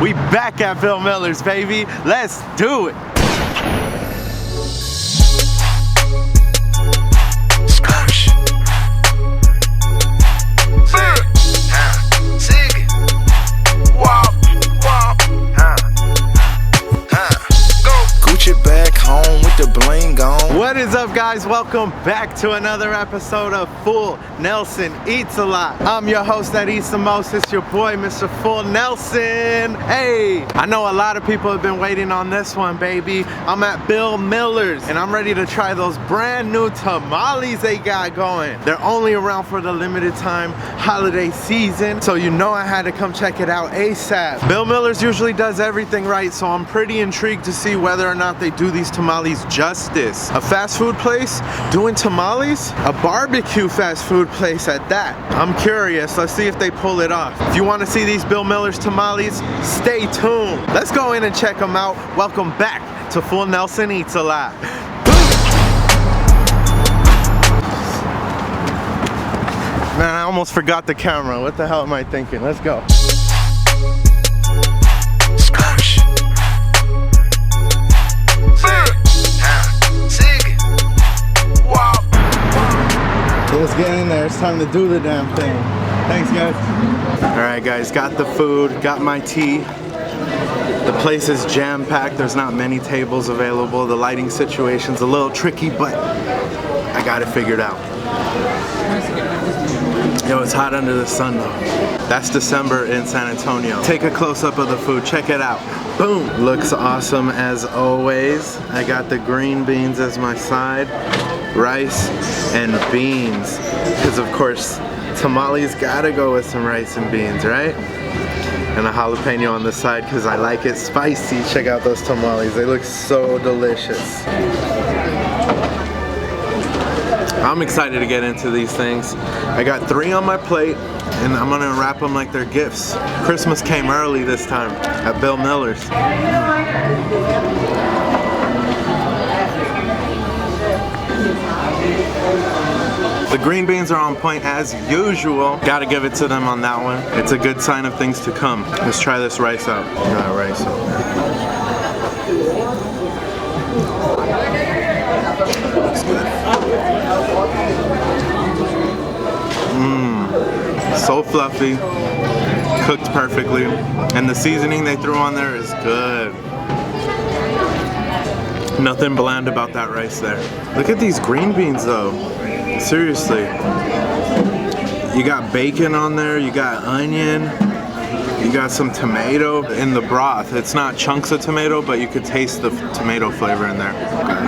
We back at Bill Miller's, baby. Let's do it. What is up, guys? Welcome back to another episode of Full Nelson Eats a Lot. I'm your host that eats the most. It's your boy, Mr. Full Nelson. Hey, I know a lot of people have been waiting on this one, baby. I'm at Bill Miller's and I'm ready to try those brand new tamales they got going. They're only around for the limited time holiday season, so you know I had to come check it out ASAP. Bill Miller's usually does everything right, so I'm pretty intrigued to see whether or not they do these tamales justice. A fast food place doing tamales? A barbecue fast food place at that. I'm curious. Let's see if they pull it off. If you want to see these Bill Miller's tamales, stay tuned. Let's go in and check them out. Welcome back to Full Nelson Eats a Lot. Man, I almost forgot the camera. What the hell am I thinking? Let's go. Let's get in there. It's time to do the damn thing. Thanks, guys. All right, guys. Got the food. Got my tea. The place is jam-packed. There's not many tables available. The lighting situation's a little tricky, but I got it figured out. Yo, it's hot under the sun, though. That's December in San Antonio. Take a close-up of the food. Check it out. Boom! Looks awesome as always. I got the green beans as my side. Rice and beans, because of course tamales gotta go with some rice and beans, right? And a jalapeno on the side because I like it spicy. Check out those tamales, they look so delicious. I'm excited to get into these things. I got 3 on my plate and I'm gonna wrap them like they're gifts. Christmas came early this time at Bill Miller's. The green beans are on point as usual. Gotta give it to them on that one. It's a good sign of things to come. Let's try this rice out. Got rice up there. Looks good. So fluffy, cooked perfectly, and the seasoning they threw on there is good. Nothing bland about that rice there. Look at these green beans though. Seriously. You got bacon on there, you got onion, you got some tomato in the broth. It's not chunks of tomato, but you could taste the tomato flavor in there. Okay.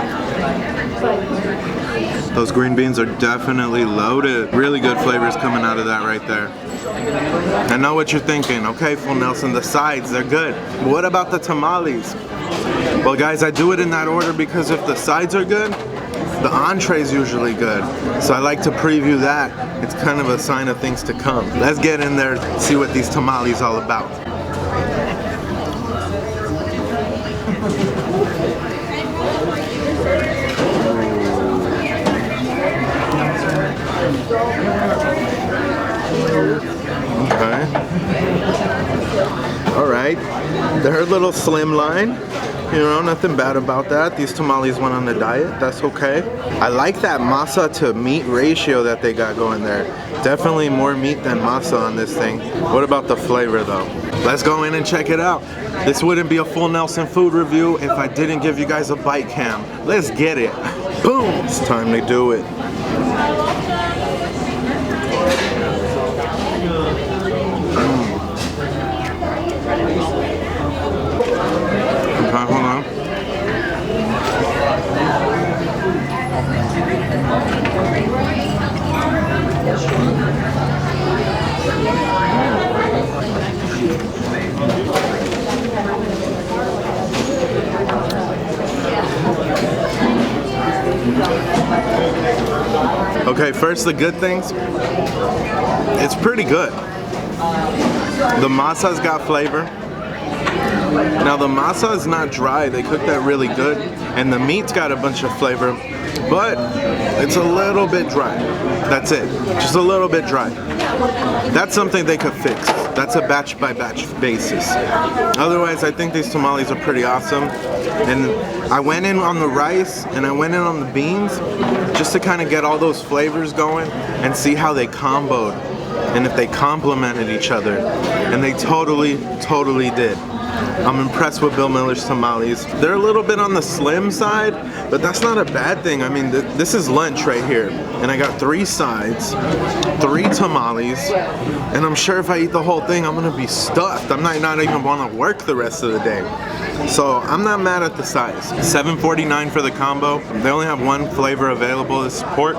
Those green beans are definitely loaded. Really good flavors coming out of that right there. I know what you're thinking. Okay, Full Nelson, the sides, they're good. But what about the tamales? Well, guys, I do it in that order because if the sides are good, the entree's usually good. So I like to preview that. It's kind of a sign of things to come. Let's get in there, see what these tamales all about. Okay. All right. They're a little slimline. You know, nothing bad about that. These tamales went on the diet. That's okay. I like that masa to meat ratio that they got going there. Definitely more meat than masa on this thing. What about the flavor though? Let's go in and check it out. This wouldn't be a Full Nelson food review if I didn't give you guys a bite cam. Let's get it. Boom! It's time to do it. Hold on. Okay, first the good things. It's pretty good. The masa's got flavor. Now the masa is not dry, they cook that really good, and the meat's got a bunch of flavor, but it's a little bit dry. That's it, just a little bit dry. That's something they could fix. That's a batch by batch basis. Otherwise, I think these tamales are pretty awesome. And I went in on the rice and I went in on the beans just to kind of get all those flavors going and see how they comboed and if they complemented each other. And they totally did. I'm impressed with Bill Miller's tamales. They're a little bit on the slim side, but that's not a bad thing. I mean, this is lunch right here. And I got 3 sides, 3 tamales, and I'm sure if I eat the whole thing, I'm gonna be stuffed. I might not even wanna work the rest of the day. So I'm not mad at the size. $7.49 for the combo. They only have 1 flavor available, it's pork.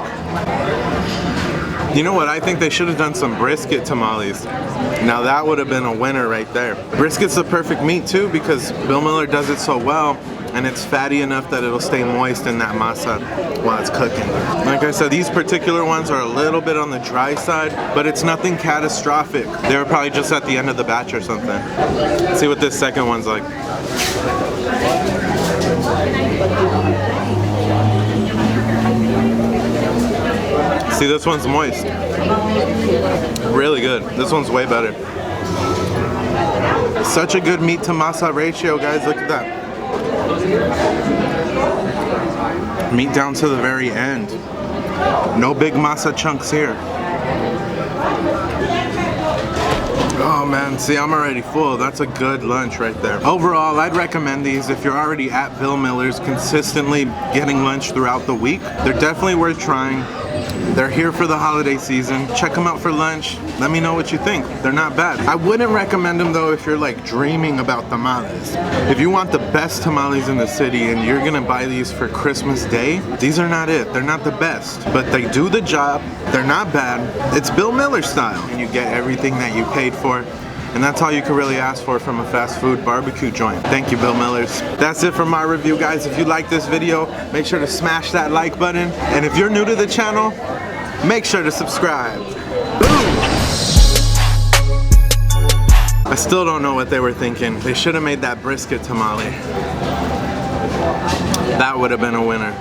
You know what, I think they should have done some brisket tamales. Now that would have been a winner right there. Brisket's the perfect meat too because Bill Miller does it so well and it's fatty enough that it'll stay moist in that masa while it's cooking. Like I said, these particular ones are a little bit on the dry side, but it's nothing catastrophic. They were probably just at the end of the batch or something. Let's see what this second one's like. See, this one's moist. Really good. This one's way better. Such a good meat to masa ratio, guys. Look at that. Meat down to the very end. No big masa chunks here. Oh man, see, I'm already full. That's a good lunch right there. Overall, I'd recommend these if you're already at Bill Miller's consistently getting lunch throughout the week. They're definitely worth trying. They're here for the holiday season. Check them out for lunch. Let me know what you think. They're not bad. I wouldn't recommend them though if you're like dreaming about tamales. If you want the best tamales in the city and you're gonna buy these for Christmas Day, these are not it. They're not the best, but they do the job. They're not bad. It's Bill Miller style. And you get everything that you paid for. And that's all you can really ask for from a fast food barbecue joint. Thank you, Bill Millers. That's it for my review, guys. If you like this video, make sure to smash that like button. And if you're new to the channel, make sure to subscribe. Boom! I still don't know what they were thinking. They should have made that brisket tamale. That would have been a winner.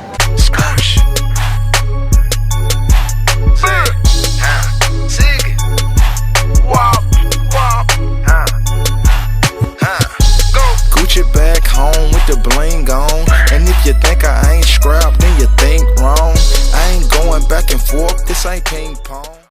Back home with the bling on. And if you think I ain't scrapped, then you think wrong. I ain't going back and forth, this ain't ping pong.